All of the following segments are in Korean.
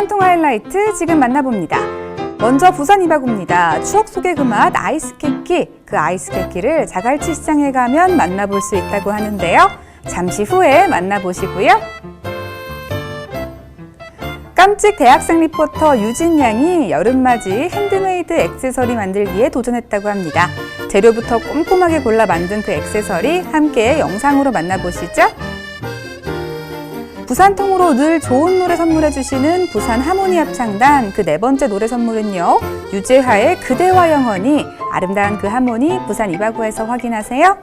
부산통 하이라이트 지금 만나봅니다. 먼저 부산 이바구입니다. 추억 속의 그 맛 아이스 케이크, 그 아이스 케이크를 자갈치 시장에 가면 만나볼 수 있다고 하는데요. 잠시 후에 만나보시고요. 깜찍 대학생 리포터 유진 양이 여름맞이 핸드메이드 액세서리 만들기에 도전했다고 합니다. 재료부터 꼼꼼하게 골라 만든 그 액세서리 함께 영상으로 만나보시죠. 부산통으로 늘 좋은 노래 선물해 주시는 부산 하모니 합창단 그 네 번째 노래 선물은요. 유재하의 그대와 영원히, 아름다운 그 하모니 부산 이바구에서 확인하세요.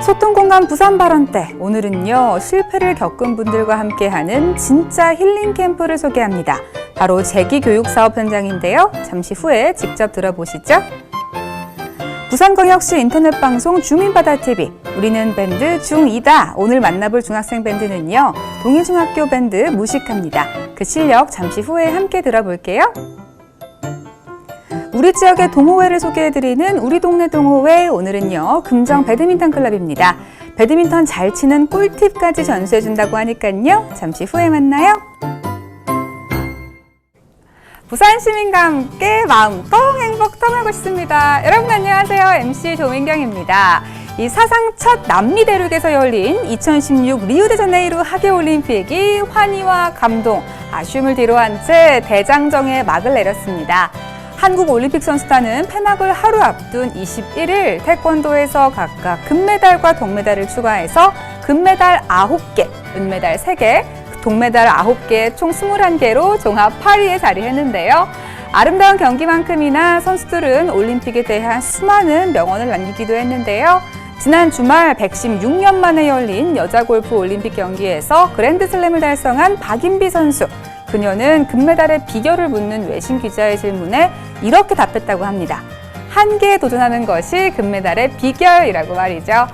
소통공간 부산 발언 때 오늘은요. 실패를 겪은 분들과 함께하는 진짜 힐링 캠프를 소개합니다. 바로 재기교육사업 현장인데요. 잠시 후에 직접 들어보시죠. 부산광역시 인터넷방송 주민바다TV, 우리는 밴드 중2다. 오늘 만나볼 중학생 밴드는요. 동해중학교 밴드 무식합니다. 그 실력 잠시 후에 함께 들어볼게요. 우리 지역의 동호회를 소개해드리는 우리 동네 동호회, 오늘은요. 금정 배드민턴 클럽입니다. 배드민턴 잘 치는 꿀팁까지 전수해준다고 하니까요. 잠시 후에 만나요. 부산 시민과 함께 마음통 행복통 하고 싶습니다. 여러분 안녕하세요. MC 조민경입니다. 이 사상 첫 남미 대륙에서 열린 2016 리우데자네이루 하계올림픽이 환희와 감동, 아쉬움을 뒤로한 채 대장정에 막을 내렸습니다. 한국올림픽 선수단은 폐막을 하루 앞둔 21일 태권도에서 각각 금메달과 동메달을 추가해서 금메달 9개, 은메달 3개, 동메달 9개, 총 21개로 종합 8위에 자리했는데요. 아름다운 경기만큼이나 선수들은 올림픽에 대한 수많은 명언을 남기기도 했는데요. 지난 주말 116년 만에 열린 여자 골프 올림픽 경기에서 그랜드슬램을 달성한 박인비 선수. 그녀는 금메달의 비결을 묻는 외신 기자의 질문에 이렇게 답했다고 합니다. 한계에 도전하는 것이 금메달의 비결이라고 말이죠.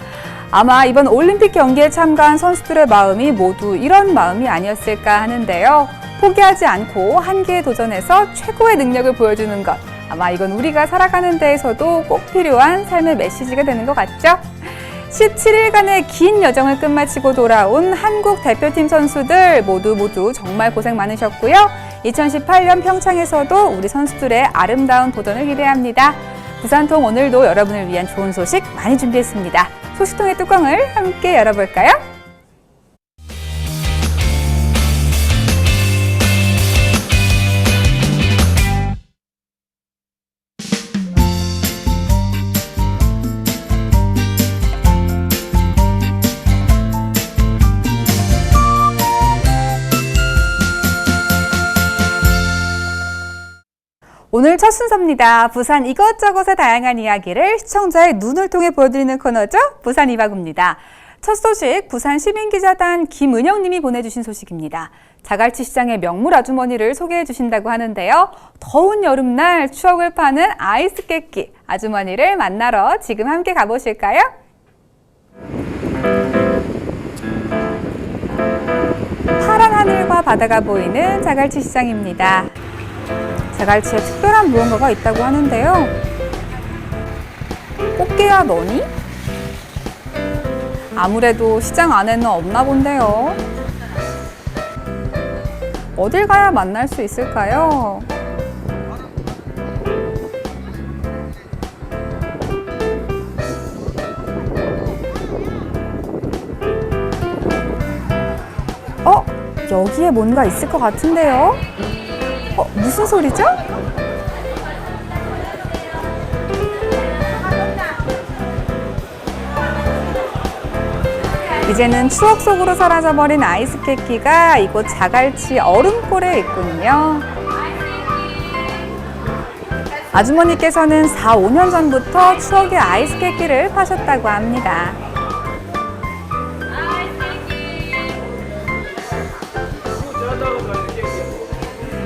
아마 이번 올림픽 경기에 참가한 선수들의 마음이 모두 이런 마음이 아니었을까 하는데요. 포기하지 않고 한계에 도전해서 최고의 능력을 보여주는 것. 아마 이건 우리가 살아가는 데에서도 꼭 필요한 삶의 메시지가 되는 것 같죠? 17일간의 긴 여정을 끝마치고 돌아온 한국 대표팀 선수들 모두 정말 고생 많으셨고요. 2018년 평창에서도 우리 선수들의 아름다운 도전을 기대합니다. 부산통 오늘도 여러분을 위한 좋은 소식 많이 준비했습니다. 소식통의 뚜껑을 함께 열어볼까요? 오늘 첫 순서입니다. 부산 이것저것의 다양한 이야기를 시청자의 눈을 통해 보여드리는 코너죠. 부산 이바구입니다. 첫 소식, 부산 시민기자단 김은영 님이 보내주신 소식입니다. 자갈치 시장의 명물 아주머니를 소개해 주신다고 하는데요. 더운 여름날 추억을 파는 아이스 깨끼 아주머니를 만나러 지금 함께 가보실까요? 파란 하늘과 바다가 보이는 자갈치 시장입니다. 자갈치에 특별한 무언가가 있다고 하는데요. 꽃게야 너니? 아무래도 시장 안에는 없나 본데요. 어딜 가야 만날 수 있을까요? 여기에 뭔가 있을 것 같은데요? 무슨 소리죠? 이제는 추억 속으로 사라져버린 아이스 케이크가 이곳 자갈치 얼음골에 있군요. 아주머니께서는 4, 5년 전부터 추억의 아이스 케이크를 파셨다고 합니다.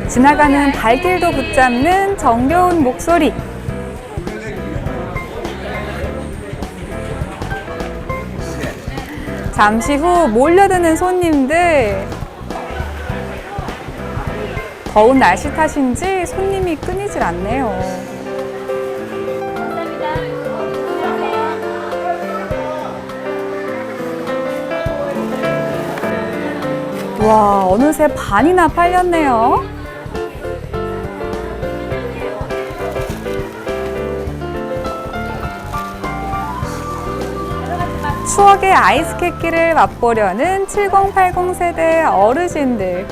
지나가는 발길도 붙잡는 정겨운 목소리. 잠시 후 몰려드는 손님들. 더운 날씨 탓인지 손님이 끊이질 않네요. 와, 어느새 반이나 팔렸네요. 추억의 아이스 케이크를 맛보려는 7080 세대 어르신들.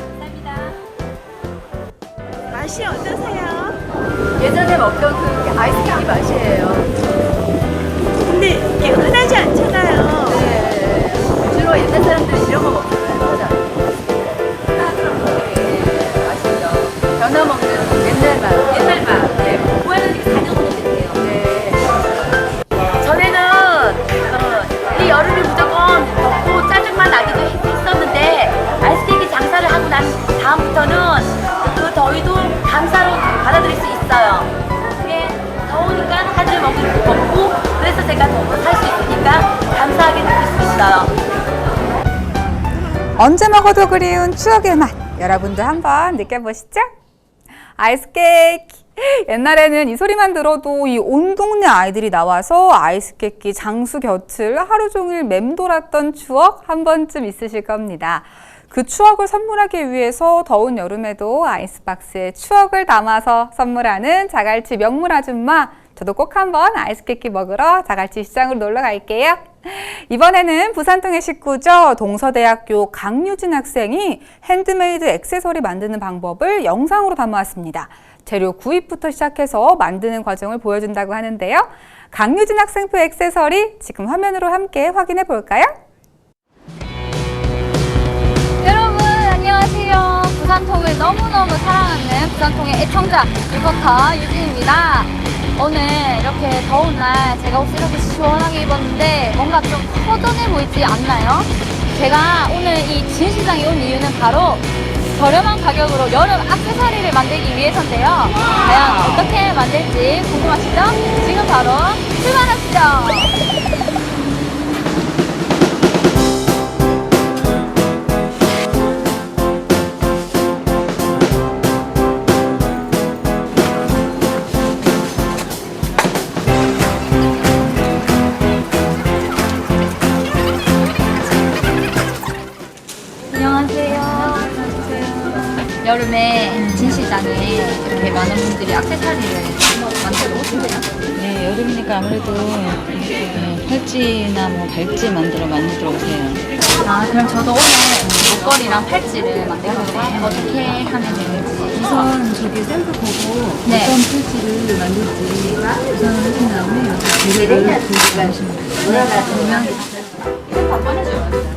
맛이 어떠세요? 예전에 먹던 그 아이스크림 맛이에요. 근데 이게 흔하지 않잖아요. 네. 주로 옛날 사람들이 이런 거 먹잖아요. 맛있죠. 변화 먹는 옛날 맛. 옛날 맛. 네. 모양은 4년 됐네요. 네. 전에는 이 여름이 무조건 덥고 짜증만 나기도 했었는데 아이스케이크 장사를 하고 난 다음부터는 그 더위도 감사로 받아들일 수 있어요. 이게 더우니까 하늘 먹고 그래서 제가 더 살 수 있으니까 감사하게 느낄 수 있어요. 언제 먹어도 그리운 추억의 맛. 여러분도 한번 느껴보시죠. 아이스 케이크. 옛날에는 이 소리만 들어도 이 온 동네 아이들이 나와서 아이스 케이크 장수 곁을 하루 종일 맴돌았던 추억 한 번쯤 있으실 겁니다. 그 추억을 선물하기 위해서 더운 여름에도 아이스박스에 추억을 담아서 선물하는 자갈치 명물 아줌마. 저도 꼭 한번 아이스 케이크 먹으러 자갈치 시장으로 놀러 갈게요. 이번에는 부산통의 식구죠. 동서대학교 강유진 학생이 핸드메이드 액세서리 만드는 방법을 영상으로 담아왔습니다. 재료 구입부터 시작해서 만드는 과정을 보여준다고 하는데요. 강유진 학생표 액세서리 지금 화면으로 함께 확인해 볼까요? 여러분 안녕하세요. 부산통을 너무너무 사랑하는 부산통의 애청자 리포터 유진입니다. 오늘 이렇게 더운 날 제가 옷을 이렇게 시원하게 입었는데 뭔가 좀 허전해 보이지 않나요? 제가 오늘 이 진시장에 온 이유는 바로 저렴한 가격으로 여름 액세서리를 만들기 위해서인데요. 과연 어떻게 만들지 궁금하시죠? 지금 바로 출발하시죠. 여름에 진시장에 이렇게 많은 분들이 액세서리를 만들어 오신대요. 네, 여름이니까 아무래도 팔찌나 뭐 발찌 만들어 오세요. 아, 그럼 저도 오늘 목걸이랑 팔찌를 만들 건데 어떻게 하면 되는지. 우선 저기 샘플 보고 네. 어떤 팔찌를 만들지 우선 하신 다음에 재료를 구입하시면 돼요. 그러면 이거 한번 해줘요.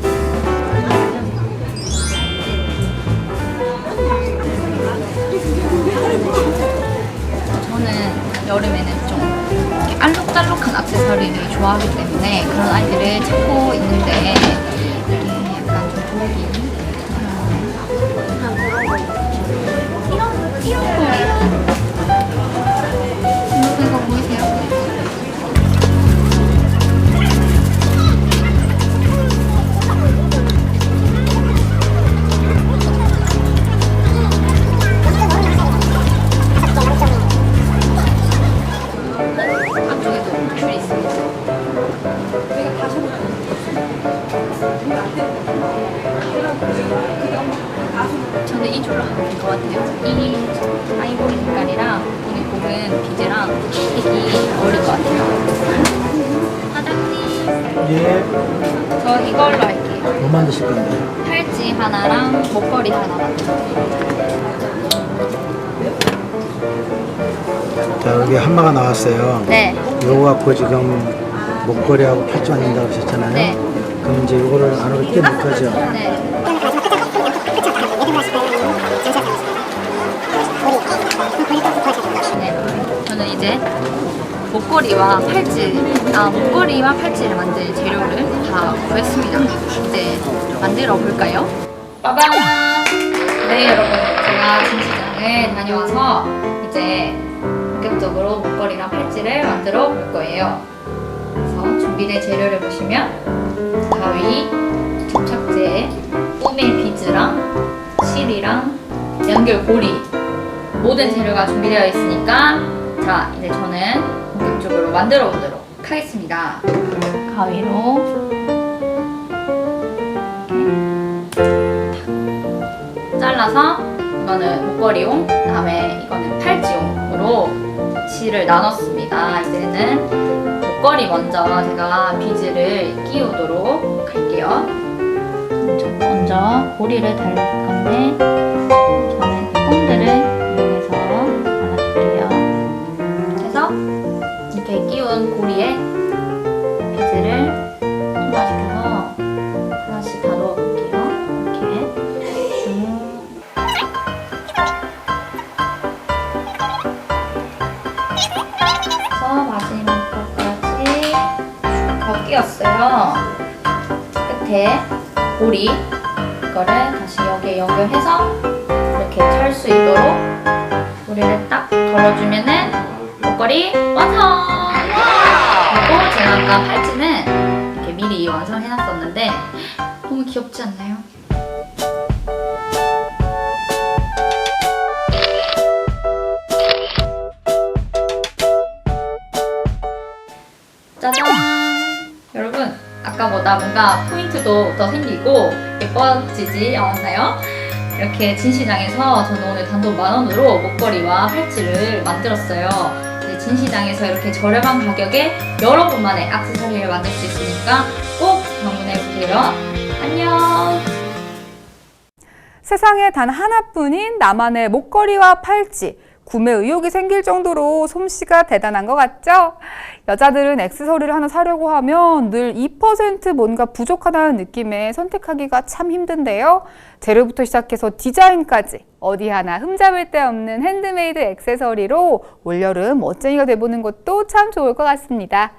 저는 여름에는 좀 이렇게 알록달록한 액세서리를 좋아하기 때문에 그런 아이들을 찾고 있는데 이게 약간 좀 보기 이거 보이세요? 안쪽에도 줄이 있습니다. 여기가 다 소금. 저는 이 줄로 하면 될 것 같아요. 이 아이보리 색깔이랑 이 곱은 비즈랑 색이 어울릴 것 같아요. 사장님, 예, 저 이걸로 할게요. 뭐 만드실 건데? 팔찌 하나랑 목걸이 하나 만들어요. 자, 여기 한마가 나왔어요. 네. 요거 갖고 지금 목걸이하고 팔찌 만든다고 하셨잖아요. 네. 그럼 이제 요거를 안으로 끼 넣을 거죠? 네. 네. 저는 이제 목걸이와 팔찌를 만들 재료를 다 구했습니다. 이제 만들어 볼까요? 빠밤! 네, 여러분. 제가 진시장을 다녀와서 이제 본격적으로 목걸이랑 팔찌를 만들어 볼 거예요. 그래서 준비된 재료를 보시면 가위, 접착제, 꼬밀 비즈랑 실이랑 연결고리 모든 재료가 준비되어 있으니까 자, 이제 저는 본격적으로 만들어 보도록 하겠습니다. 가위로 이렇게 탁 잘라서 이거는 목걸이용, 그다음에 이거는 팔찌용으로 칠을 나눴습니다. 이제는 목걸이 먼저 제가 비즈를 끼우도록 할게요. 먼저 고리를 달릴 건데 저는 뽕들을 이용해서 달아줄게요. 그래서 이렇게 끼운 고리에 비즈를 통과시켜서 하나씩 다 넣어볼게요. 이렇게 쭉. 그래서 마지막 것까지 더 끼웠어요. 끝에 고리 이거를 다시 여기에 연결해서 이렇게 찰 수 있도록 고리를 딱 걸어주면은 목걸이 완성! 그리고 제가 아까 팔찌는 이렇게 미리 완성해놨었는데 너무 귀엽지 않나요? 짜잔! 여러분, 아까보다 뭔가 포인트도 더 생기고 예뻐지지 않았나요? 이렇게 진시장에서 저는 오늘 단돈 10,000원으로 목걸이와 팔찌를 만들었어요. 이제 진시장에서 이렇게 저렴한 가격에 여러분만의 액세서리를 만들 수 있으니까 꼭 방문해보세요. 안녕! 세상에 단 하나뿐인 나만의 목걸이와 팔찌. 구매 의욕이 생길 정도로 솜씨가 대단한 것 같죠? 여자들은 액세서리를 하나 사려고 하면 늘 2% 뭔가 부족하다는 느낌에 선택하기가 참 힘든데요. 재료부터 시작해서 디자인까지 어디 하나 흠잡을 데 없는 핸드메이드 액세서리로 올여름 멋쟁이가 돼보는 것도 참 좋을 것 같습니다.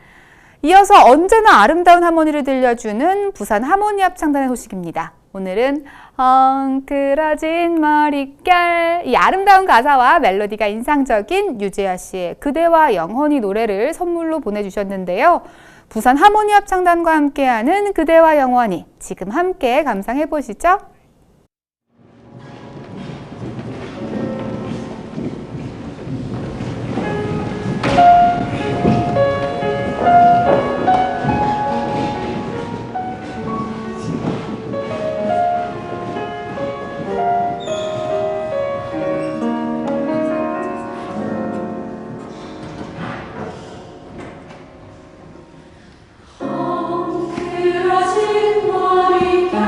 이어서 언제나 아름다운 하모니를 들려주는 부산 하모니 합창단의 소식입니다. 오늘은 엉클어진 머릿결, 이 아름다운 가사와 멜로디가 인상적인 유재하 씨의 그대와 영원히 노래를 선물로 보내주셨는데요. 부산 하모니 합창단과 함께하는 그대와 영원히 지금 함께 감상해 보시죠. 엉클어진 머릿결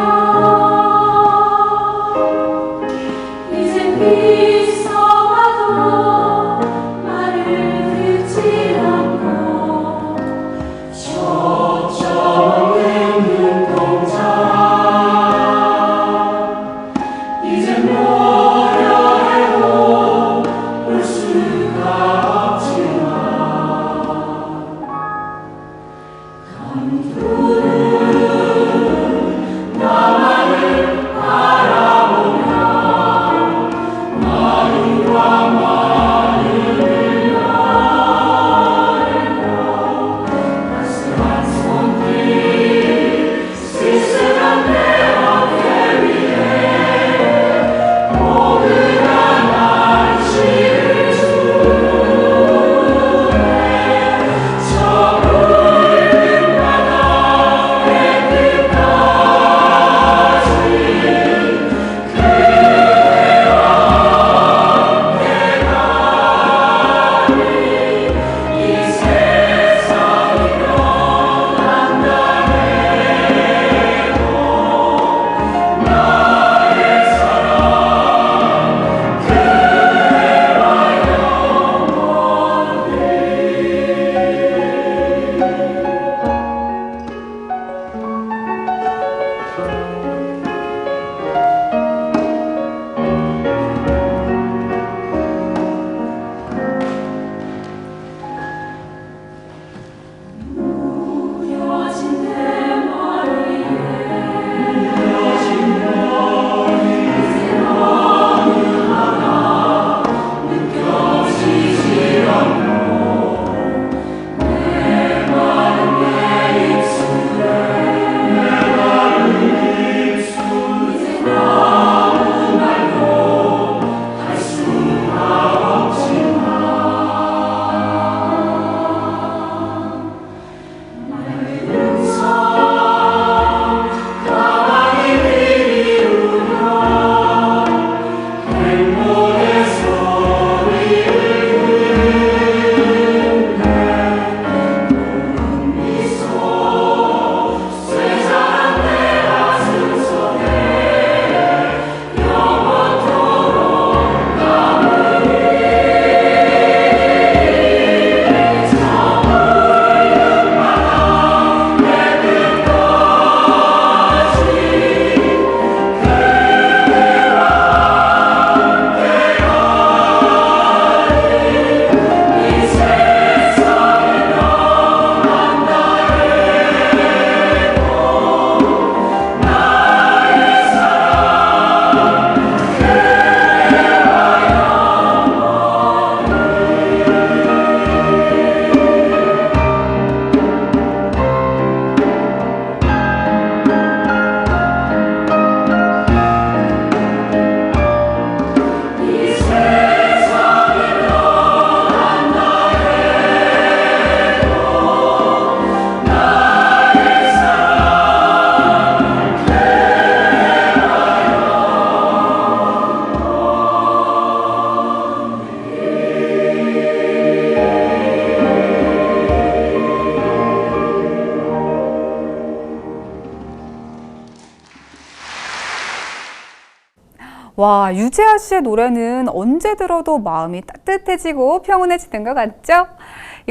와, 유재하 씨의 노래는 언제 들어도 마음이 따뜻해지고 평온해지는 것 같죠?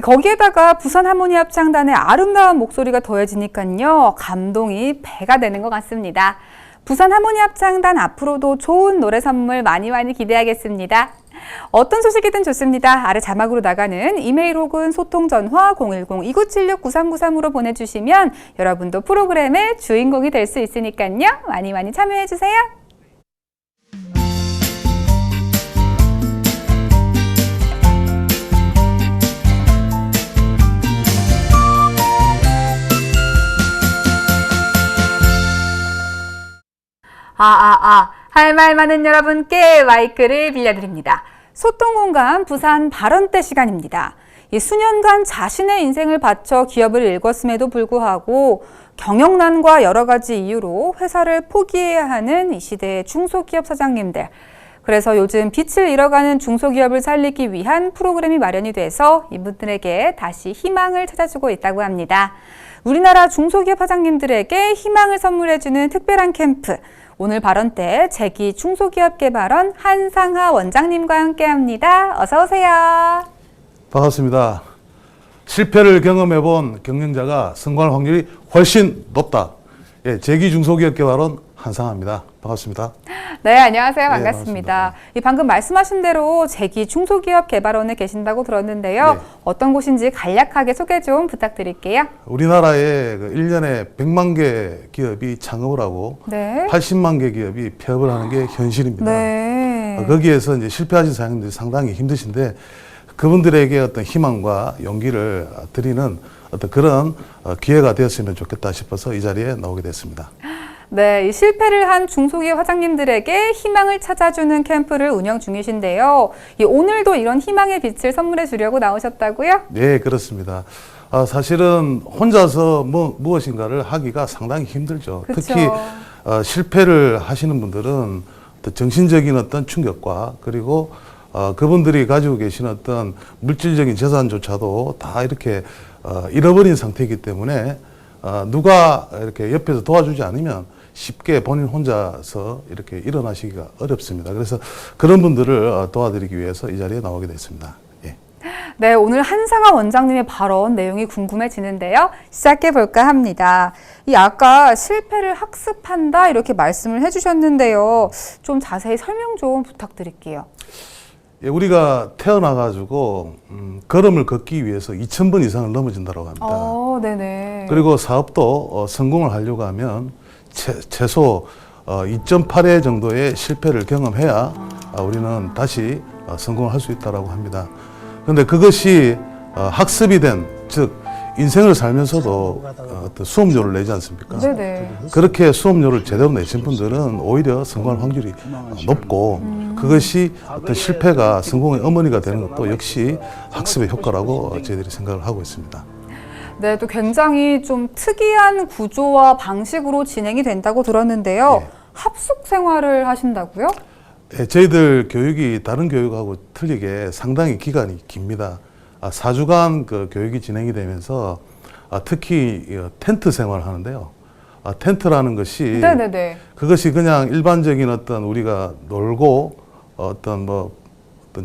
거기에다가 부산 하모니 합창단의 아름다운 목소리가 더해지니까요, 감동이 배가 되는 것 같습니다. 부산 하모니 합창단 앞으로도 좋은 노래 선물 많이 기대하겠습니다. 어떤 소식이든 좋습니다. 아래 자막으로 나가는 이메일 혹은 소통 전화 010-2976-9393으로 보내주시면 여러분도 프로그램의 주인공이 될 수 있으니까요. 많이 참여해주세요. 할 말 많은 여러분께 마이크를 빌려드립니다. 소통공감 부산 발언대 시간입니다. 수년간 자신의 인생을 바쳐 기업을 일궜음에도 불구하고 경영난과 여러 가지 이유로 회사를 포기해야 하는 이 시대의 중소기업 사장님들. 그래서 요즘 빛을 잃어가는 중소기업을 살리기 위한 프로그램이 마련이 돼서 이분들에게 다시 희망을 찾아주고 있다고 합니다. 우리나라 중소기업 사장님들에게 희망을 선물해주는 특별한 캠프. 오늘 발언 때 재기 중소기업개발원 한상하 원장님과 함께합니다. 어서 오세요. 반갑습니다. 실패를 경험해본 경영자가 성공할 확률이 훨씬 높다. 예, 재기 중소기업개발원 한상하입니다. 반갑습니다. 네, 안녕하세요. 네, 반갑습니다. 방금 말씀하신 대로 재기 중소기업개발원에 계신다고 들었는데요. 네. 어떤 곳인지 간략하게 소개 좀 부탁드릴게요. 우리나라에 1년에 100만 개 기업이 창업을 하고 네. 80만 개 기업이 폐업을 하는 게 현실입니다. 네. 거기에서 이제 실패하신 사장님들이 상당히 힘드신데 그분들에게 어떤 희망과 용기를 드리는 어떤 그런 기회가 되었으면 좋겠다 싶어서 이 자리에 나오게 됐습니다. 네, 이 실패를 한 중소기업 사장님들에게 희망을 찾아주는 캠프를 운영 중이신데요. 오늘도 이런 희망의 빛을 선물해 주려고 나오셨다고요? 네, 그렇습니다. 사실은 혼자서 무엇인가를 하기가 상당히 힘들죠. 그쵸. 특히 실패를 하시는 분들은 또 정신적인 어떤 충격과 그리고 그분들이 가지고 계신 어떤 물질적인 재산조차도 다 이렇게 잃어버린 상태이기 때문에 누가 이렇게 옆에서 도와주지 않으면 쉽게 본인 혼자서 이렇게 일어나시기가 어렵습니다. 그래서 그런 분들을 도와드리기 위해서 이 자리에 나오게 됐습니다. 예. 네, 오늘 한상하 원장님의 발언 내용이 궁금해지는데요. 시작해 볼까 합니다. 아까 실패를 학습한다 이렇게 말씀을 해주셨는데요. 좀 자세히 설명 좀 부탁드릴게요. 예, 우리가 태어나가지고 걸음을 걷기 위해서 2,000번 이상을 넘어진다고 합니다. 네네. 그리고 사업도 성공을 하려고 하면 최소 2.8회 정도의 실패를 경험해야 우리는 다시 성공을 할 수 있다고 합니다. 그런데 그것이 학습이 된, 즉 인생을 살면서도 어떤 수업료를 내지 않습니까? 네네. 그렇게 수업료를 제대로 내신 분들은 오히려 성공할 확률이 높고 그것이 어떤 실패가 성공의 어머니가 되는 것도 역시 학습의 효과라고 저희들이 생각을 하고 있습니다. 네, 또 굉장히 좀 특이한 구조와 방식으로 진행이 된다고 들었는데요. 네. 합숙 생활을 하신다고요? 예, 저희들 교육이 다른 교육하고 틀리게 상당히 기간이 깁니다. 4주간 그 교육이 진행이 되면서 특히 텐트 생활을 하는데요. 텐트라는 것이 네네네. 그것이 그냥 일반적인 어떤 우리가 놀고 어떤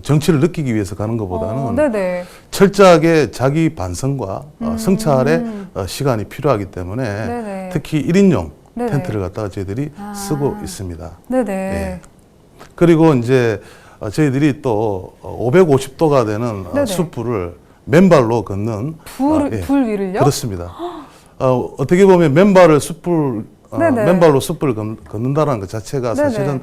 정치를 느끼기 위해서 가는 것보다는 네네. 철저하게 자기 반성과 성찰의 시간이 필요하기 때문에 네네. 특히 1인용 네네. 텐트를 갖다가 저희들이 쓰고 있습니다. 네네. 예. 그리고 이제 저희들이 또 550도가 되는 네네. 숯불을 맨발로 걷는 불 위를요? 그렇습니다. 어떻게 보면 맨발로 숯불을 걷는다는 것 자체가 네네. 사실은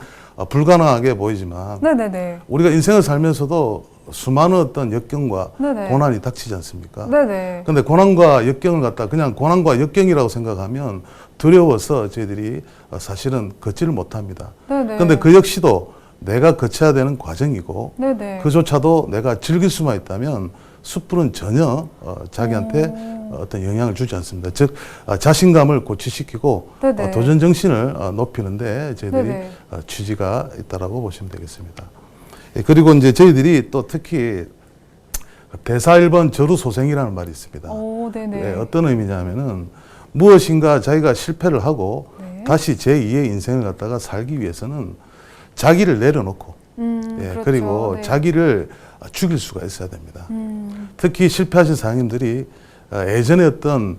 불가능하게 보이지만 네네네. 우리가 인생을 살면서도 수많은 어떤 역경과 네네. 고난이 닥치지 않습니까? 네네. 근데 고난과 역경을 갖다 그냥 고난과 역경이라고 생각하면 두려워서 저희들이 사실은 걷지를 못합니다. 네네. 근데 그 역시도 내가 거쳐야 되는 과정이고 네네. 그조차도 내가 즐길 수만 있다면 숯불은 전혀 자기한테 어떤 영향을 주지 않습니다. 즉 자신감을 고취시키고 네네. 도전 정신을 높이는데 저희들이 네네. 취지가 있다라고 보시면 되겠습니다. 예, 그리고 이제 저희들이 또 특히 대사 1번 저루소생이라는 말이 있습니다. 네네. 예, 어떤 의미냐면은 무엇인가 자기가 실패를 하고 네. 다시 제2의 인생을 갖다가 살기 위해서는 자기를 내려놓고 예, 그렇죠. 그리고 네. 자기를 죽일 수가 있어야 됩니다. 특히 실패하신 사장님들이 예전에 어떤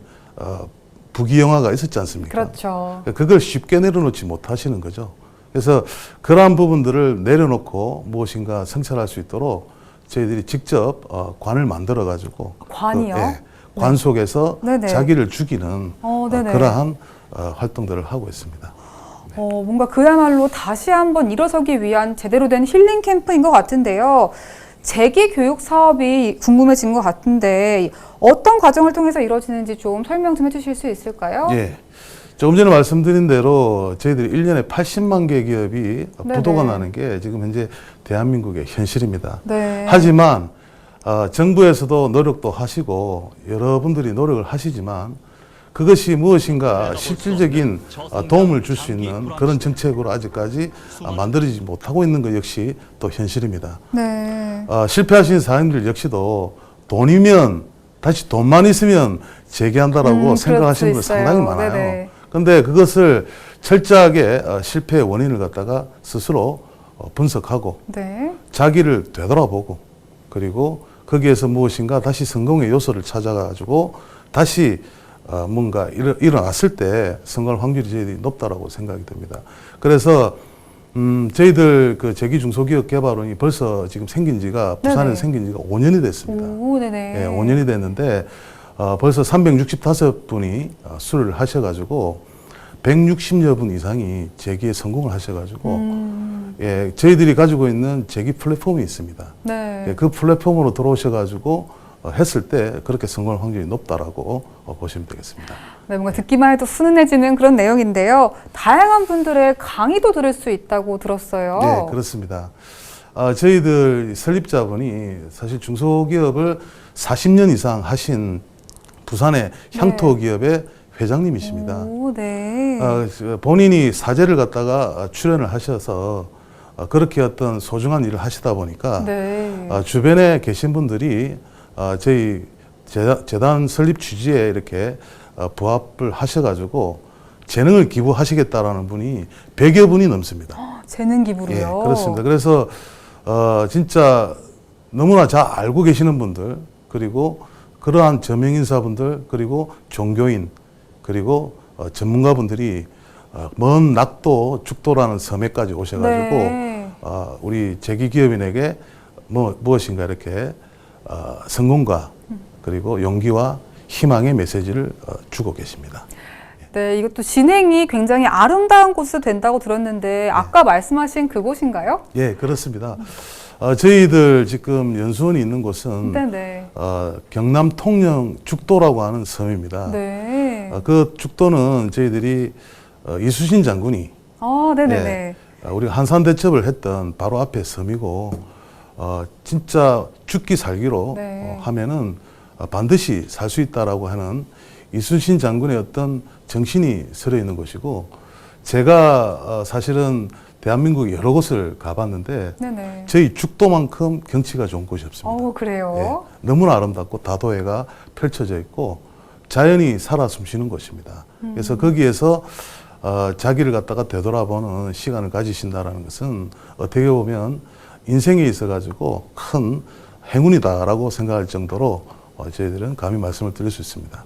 부귀영화가 있었지 않습니까? 그렇죠. 그걸 쉽게 내려놓지 못하시는 거죠. 그래서 그러한 부분들을 내려놓고 무엇인가 성찰할 수 있도록 저희들이 직접 관을 만들어 가지고 관이요? 관 속에서 네네. 자기를 죽이는 네네. 그러한 활동들을 하고 있습니다. 뭔가 그야말로 다시 한번 일어서기 위한 제대로 된 힐링 캠프인 것 같은데요. 재기 교육 사업이 궁금해진 것 같은데 어떤 과정을 통해서 이루어지는지 좀 설명 좀 해주실 수 있을까요? 예. 조금 전에 말씀드린 대로 저희들이 1년에 80만 개 기업이 네네. 부도가 나는 게 지금 현재 대한민국의 현실입니다. 네. 하지만 정부에서도 노력도 하시고 여러분들이 노력을 하시지만 그것이 무엇인가 실질적인 도움을 줄 수 있는 그런 정책으로 아직까지 만들어지지 못하고 있는 것 역시 또 현실입니다. 네. 실패하신 사람들 역시도 돈이면 다시 돈만 있으면 재기한다라고 생각하시는 분 상당히 많아요. 네네. 근데 그것을 철저하게 실패의 원인을 갖다가 스스로 분석하고 네. 자기를 되돌아보고 그리고 거기에서 무엇인가 다시 성공의 요소를 찾아가지고 다시 뭔가 일어났을 때 성공할 확률이 저희들이 높다라고 생각이 됩니다. 그래서 저희들 그 재기 중소기업 개발원이 벌써 지금 생긴 지가 부산에 네네. 생긴 지가 5년이 됐습니다. 오, 네네. 예, 5년이 됐는데 벌써 365분이 수료를 하셔가지고 160여 분 이상이 재기에 성공을 하셔가지고 예, 저희들이 가지고 있는 재기 플랫폼이 있습니다. 네. 예, 그 플랫폼으로 들어오셔가지고 했을 때 그렇게 성공할 확률이 높다라고 보시면 되겠습니다. 네, 뭔가 듣기만 해도 훈훈해지는 그런 내용인데요. 다양한 분들의 강의도 들을 수 있다고 들었어요. 네, 그렇습니다. 저희들 설립자분이 사실 중소기업을 40년 이상 하신 부산의 향토기업의 회장님이십니다. 오, 네. 본인이 사제를 갖다가 출연을 하셔서 그렇게 어떤 소중한 일을 하시다 보니까 네. 주변에 계신 분들이 저희 재단 설립 취지에 이렇게 부합을 하셔가지고 재능을 기부하시겠다라는 분이 100여 분이 넘습니다. 재능 기부로요. 예, 그렇습니다. 그래서 진짜 너무나 잘 알고 계시는 분들 그리고 그러한 저명인사분들 그리고 종교인 그리고 전문가분들이 먼 낙도 죽도라는 섬에까지 오셔가지고 네. 우리 재기기업인에게 무엇인가 이렇게 성공과 그리고 용기와 희망의 메시지를 주고 계십니다. 네, 이것도 진행이 굉장히 아름다운 곳으로 된다고 들었는데 아까 말씀하신 그곳인가요? 예, 그렇습니다. 저희들 지금 연수원이 있는 곳은 네네. 경남 통영 죽도라고 하는 섬입니다. 네. 그 죽도는 저희들이 이수신 장군이 네네네. 우리 한산 대첩을 했던 바로 앞에 섬이고 진짜 죽기 살기로 네. 하면은 반드시 살 수 있다라고 하는 이순신 장군의 어떤 정신이 서려 있는 곳이고 제가 사실은 대한민국 여러 곳을 가봤는데 네네. 저희 죽도만큼 경치가 좋은 곳이 없습니다. 그래요? 예, 너무나 아름답고 다도해가 펼쳐져 있고 자연이 살아 숨쉬는 곳입니다. 그래서 거기에서 자기를 갖다가 되돌아보는 시간을 가지신다라는 것은 어떻게 보면 인생에 있어 가지고 큰 행운이다라고 생각할 정도로 저희들은 감히 말씀을 드릴 수 있습니다.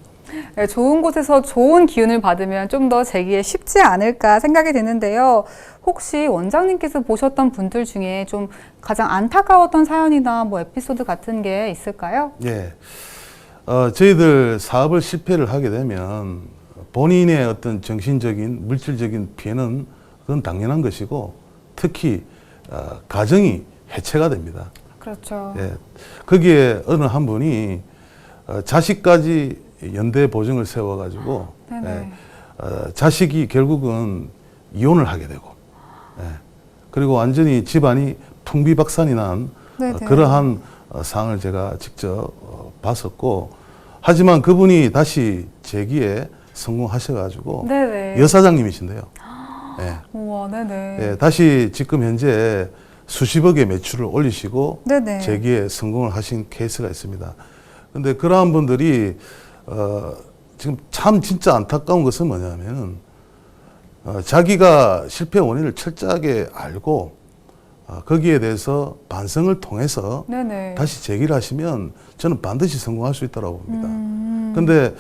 네, 좋은 곳에서 좋은 기운을 받으면 좀 더 재기에 쉽지 않을까 생각이 드는데요. 혹시 원장님께서 보셨던 분들 중에 좀 가장 안타까웠던 사연이나 뭐 에피소드 같은 게 있을까요? 예. 저희들 사업을 실패를 하게 되면 본인의 어떤 정신적인, 물질적인 피해는 그건 당연한 것이고 특히 가정이 해체가 됩니다. 그렇죠. 예. 거기에 어느 한 분이 자식까지 연대 보증을 세워가지고 네네. 자식이 결국은 이혼을 하게 되고 그리고 완전히 집안이 풍비박산이 난 네네. 그러한 상황을 제가 직접 봤었고 하지만 그분이 다시 재기에 성공하셔가지고 네네. 여사장님이신데요. 예. 우와, 네네. 예, 다시 지금 현재 수십억의 매출을 올리시고 네네. 재기에 성공을 하신 케이스가 있습니다. 근데 그러한 분들이 지금 참 진짜 안타까운 것은 뭐냐면 자기가 실패 원인을 철저하게 알고 거기에 대해서 반성을 통해서 네네. 다시 제기를 하시면 저는 반드시 성공할 수 있다고 봅니다. 근데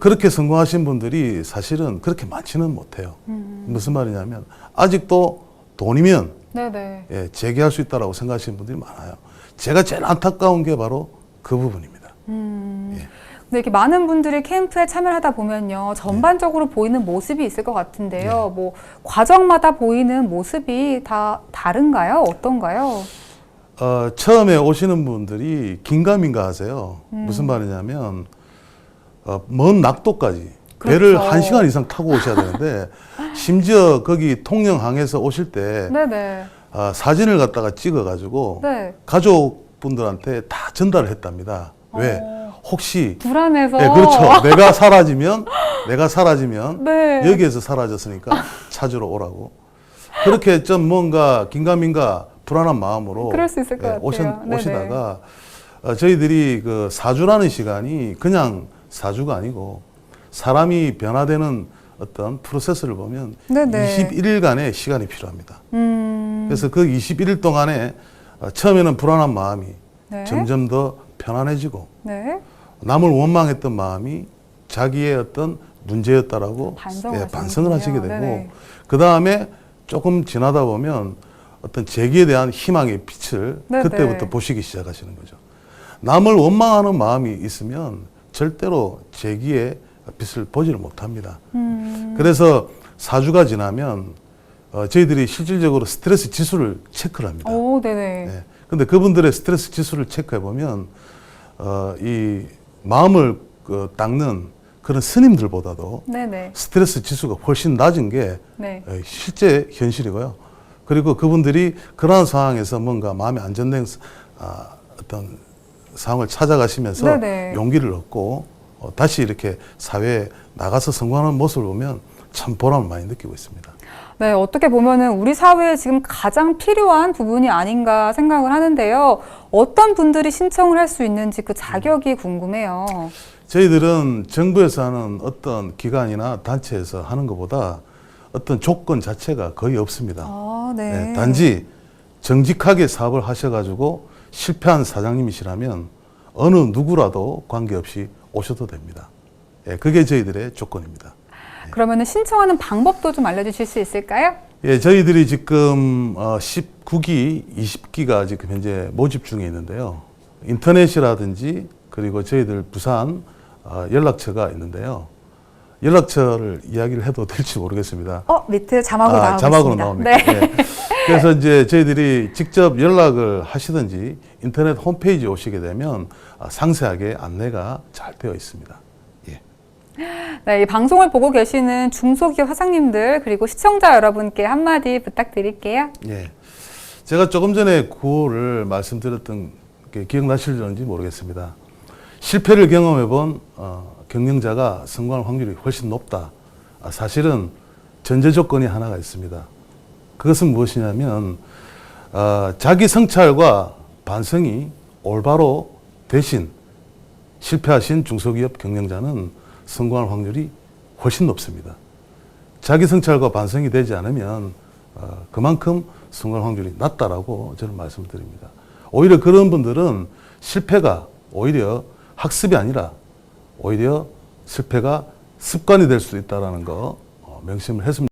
그렇게 성공하신 분들이 사실은 그렇게 많지는 못해요. 무슨 말이냐면 아직도 돈이면 네네. 예, 재개할 수 있다고 생각하시는 분들이 많아요. 제가 제일 안타까운 게 바로 그 부분입니다. 예. 근데 이렇게 많은 분들이 캠프에 참여를 하다 보면요, 전반적으로 보이는 모습이 있을 것 같은데요. 뭐 과정마다 보이는 모습이 다 다른가요? 어떤가요? 처음에 오시는 분들이 긴가민가 하세요. 무슨 말이냐면 먼 낙도까지 배를 그렇죠. 1시간 이상 타고 오셔야 되는데 심지어 거기 통영항에서 오실 때 네네. 사진을 갖다가 찍어가지고 네. 가족분들한테 다 전달을 했답니다. 왜? 혹시 불안해서. 네, 그렇죠. 내가 사라지면 네. 여기에서 사라졌으니까 찾으러 오라고. 그렇게 좀 뭔가 긴가민가 불안한 마음으로 그럴 수 있을 것 같아요. 네네. 오시다가 저희들이 그 4주라는 시간이 그냥 4주가 아니고 사람이 변화되는 어떤 프로세스를 보면 네네. 21일간의 시간이 필요합니다. 그래서 그 21일 동안에 처음에는 불안한 마음이 네. 점점 더 편안해지고 네. 남을 원망했던 마음이 자기의 어떤 문제였다라고 반성을 하시게 되고 네네. 그 다음에 조금 지나다 보면 어떤 재기에 대한 희망의 빛을 네네. 그때부터 보시기 시작하시는 거죠. 남을 원망하는 마음이 있으면 절대로 재기의 빛을 보지를 못합니다. 그래서 4주가 지나면 저희들이 실질적으로 스트레스 지수를 체크를 합니다. 오, 네네. 네. 근데 그분들의 스트레스 지수를 체크해 보면 이 마음을 닦는 그런 스님들보다도 네네. 스트레스 지수가 훨씬 낮은 게 네. 실제 현실이고요. 그리고 그분들이 그러한 상황에서 뭔가 마음이 안정된 어떤 상황을 찾아가시면서 네네. 용기를 얻고 다시 이렇게 사회에 나가서 성공하는 모습을 보면 참 보람을 많이 느끼고 있습니다. 네, 어떻게 보면은 우리 사회에 지금 가장 필요한 부분이 아닌가 생각을 하는데요. 어떤 분들이 신청을 할 수 있는지 그 자격이 궁금해요. 저희들은 정부에서 하는 어떤 기관이나 단체에서 하는 것보다 어떤 조건 자체가 거의 없습니다. 아, 네. 네, 단지 정직하게 사업을 하셔가지고 실패한 사장님이시라면 어느 누구라도 관계없이 오셔도 됩니다. 예, 그게 저희들의 조건입니다. 그러면은 신청하는 방법도 좀 알려주실 수 있을까요? 예, 저희들이 지금 19기, 20기가 지금 현재 모집 중에 있는데요. 인터넷이라든지 그리고 저희들 부산 연락처가 있는데요. 연락처를 이야기를 해도 될지 모르겠습니다. 밑에 자막으로 나오고 자막으로 있습니다. 나옵니다. 네. 네. 그래서 이제 저희들이 직접 연락을 하시든지 인터넷 홈페이지에 오시게 되면 상세하게 안내가 잘 되어 있습니다. 예. 네, 이 방송을 보고 계시는 중소기업 사장님들 그리고 시청자 여러분께 한마디 부탁드릴게요. 예. 제가 조금 전에 구호를 말씀드렸던 게 기억나실지 모르겠습니다. 실패를 경험해 본 경영자가 성공할 확률이 훨씬 높다. 사실은 전제 조건이 하나가 있습니다. 그것은 무엇이냐면 자기 성찰과 반성이 올바로 대신 실패하신 중소기업 경영자는 성공할 확률이 훨씬 높습니다. 자기 성찰과 반성이 되지 않으면 그만큼 성공할 확률이 낮다라고 저는 말씀드립니다. 오히려 그런 분들은 실패가 오히려 학습이 아니라 오히려 실패가 습관이 될 수도 있다는 거 명심을 했습니다.